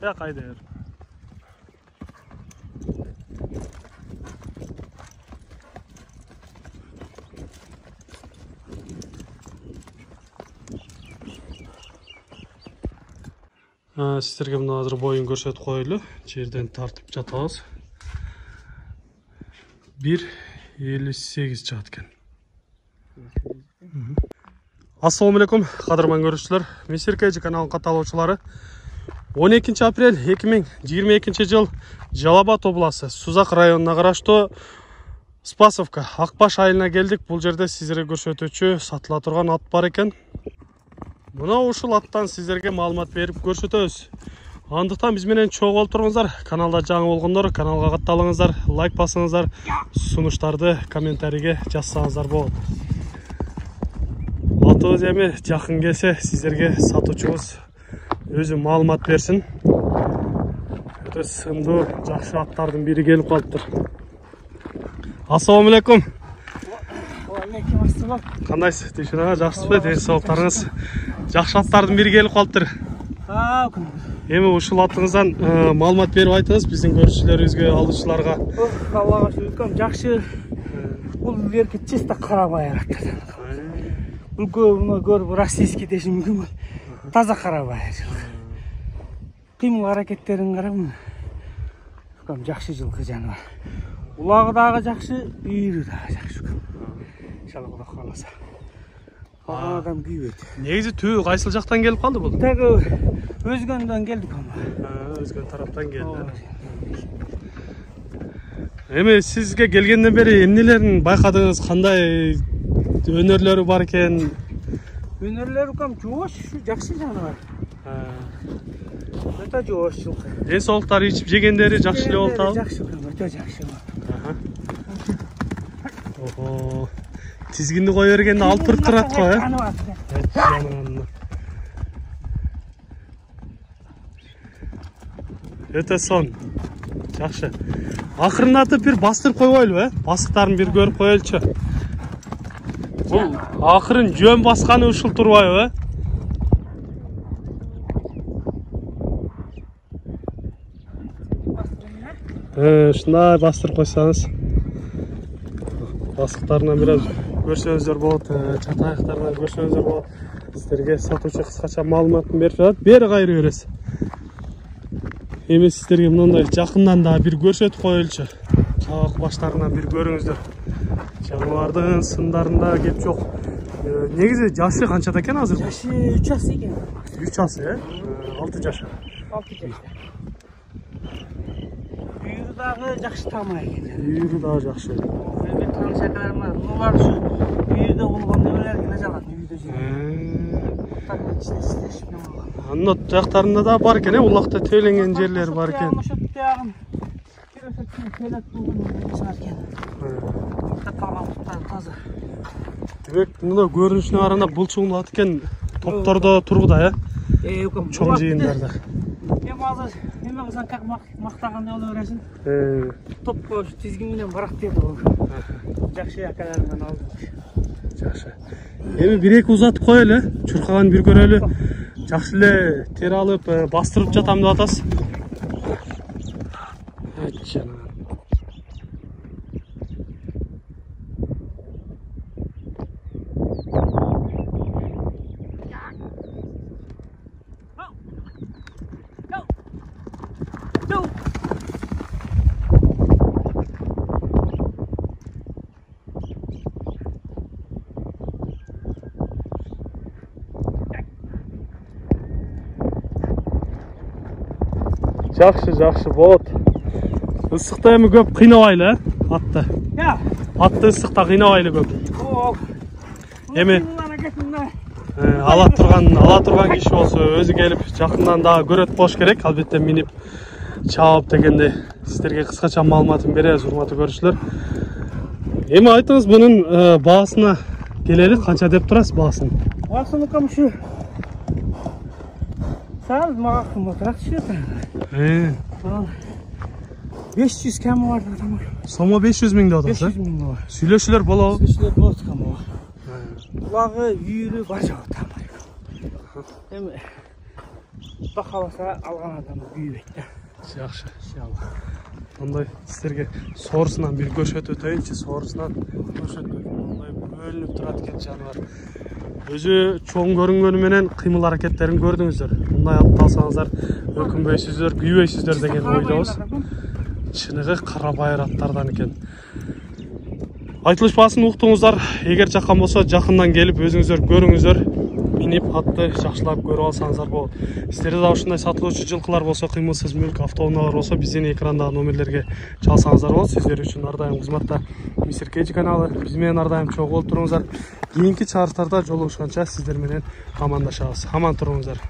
ya kayda yer. Sizlerге мына азыр бойын көрсөтүп коелу. Жерден тартып жатабыз. 1.58 чыгат экен. Assalamu alaikum, кадырман көрүүчүлөр. Месиркежи каналынын катталуучулары. 12 апрель 2022 жыл Жалал-Абад областы Сузак районуна караштуу Спасовка Акбаш айылына келдик. Бул жерде сиздерге көрсөтүүчү сатыла турган ат бар экен. Мына ушул аттан сиздерге маалымат берип көрсөтөбүз. Андыктан биз менен чогуу болуп туруңуздар. Каналда жаңы болгондор каналга катталыңыздар, лайк басыңыздар, сунуштарды комментарийге жазсаңыздар болот. Атыбыз эми жакын келсе сиздерге сатуучубуз өзү маалымат берсин. Өтө сындуу, жакшы аттардын бири келип калыптыр. Assalamu alaikum. Кандайсыз? Тишина жакшысызбы? Ден соолуктарыңыз? Жакшы аттардын бири келип калыптыр. Эми ушул атыңыздан маалымат берип айтыңыз биздин көрүүчүлөрүбүзгө, алуучуларга. Аллага шүкүр, жакшы. Бул берки чисто карабай аттар. Бул көрүп российский дешим мүмкүн. Таза карабай. Кыймыл аракеттерин карап, жакшы жылкы жаныбар. Улагы дагы жакшы, үйүрү дагы жакшы. Иншалла Кудай кааласа. Калган адам күйбөйт. Негизи түбү кайсыл жактан келип калды бул? Теги өзгөндөн келдик ама. Өзгөн тараптан келди. Эми сизге келгенден бери эмнелерин байкадыңыз? Кандай өнөрлөрү бар экен? Өнөрлөрү кам жоош, жакшы жаныбар. Өтө жоош жылкы. Ден соолуктары ичип жегендери жакшы эле болуп атабы? Жакшы, өтө жакшы. Ого. Тизгинди кое бергенде алып туруп турат го, Өтө сон. Жакшы. Акырындатып бир бастырып койгойлу, Басыктарын бир көрүп коелчу. Бул акырын жөн басканы ушул турбайбы, Ушундай бастырып койсоңуз. Басыктарынан бир аз көрсөңүздөр болот, чатаяктарынан көрсөңүздөр болот. Сиздерге сатуучу кыскача маалыматын берип жатат. Бери кайры бересиз. Эми сиздерге мындай жакындан да бир көрсөтүп коелчу. Кабак баштарынан бир көрүңүздөр. Жаныбардын сындарында кеп жок. Негизи жашы канчада экен азыр? Жашы 3 жаш экен. 3 жаш, 6 жаш. 6 жаш. Үйүрү дагы жакшы тамак экен. Үйүрү дагы жакшы. Мен таанышакаларым бар. Булар ушу үйүрдө болгондо өлөргөн жалат, үйүрдө жүрөт. Так иштешип болгон. Анын жактарында да бар экен, улакта теленген жерлер бар экен. Ошо тягын киресек келет болгон чыгар экен. Калган буттар таза. Демек, мына көрүнүшүнө караганда булчуңдуу ат экен, топтордо тургуда, чоң жыйындарда. Эми азыр эме кылсаң как мактагандай боло бересиң. Топко тизгин менен барак берди ол. Жакшы акаларымдан алдым. Жакшы. Эми бир-эки узатып коелу, чуркаган бир көрөлү. Жакшы эле тер алып, бастырып жатам деп атасыз. Жакшы болот. Ысыкта эми көп кыйнабайлы, атты. Атты ысыкта кыйнабайлы көп. Эми ала турган киши болсо өзү келип жакындан дагы көрөт болуш керек. Албетте минип чаап дегенде сиздерге кыскача маалыматын беребиз, урматтуу көрүүчүлөр. Эми айтыңыз мунун баасына келели, канча деп турасыз баасын? Баасын кам ушу. Сал мага кымбатыраак түшөт. 500 кем бар да. Сомо 500 миң деп атасыз? 500 миң бар. Сүйлөшүлөр болобу? Сүйлөшүлөр болот кам. Улагы, үйүрү бар жок тамак. Эми Құда қаласа алған адам күйбейді да. Жақсы. Ондай сіздерге сорысынан бір көрсетіп өтейінші, сорысынан көрсетіп ондай бөлініп тұрады екен жануар. Өзі чоң көрінгеніменен қимыл әрекеттерін көрдіңіздер. Мұндай алып қалсаңыздар, өкінбейсіздер, күйбейсіздер деген ойдамыз. Шынығы қарабайыр аттардан екен. Айтылышпасын ұқтыңыздар, егер жаққан болса, жақыннан келіп өзіңіздер көріңіздер. Минип атты жақшылап көріп алсаңыздар болады. Сіздерде де ушундай сатылуучу жылқылар болса, кыймылсыз мүлк автоунаалар болса, биздин экрандагы номерлерге чалсаңыздар болот. Сиздер үчүн ар дайым кызматта Мистер Кейджи каналы. Биз менен ар дайым чогуу болуп туруңуздар. Кийинки чыгарыштарда жолугушканча сиздер менен амандашабыз. Аман туруңуздар.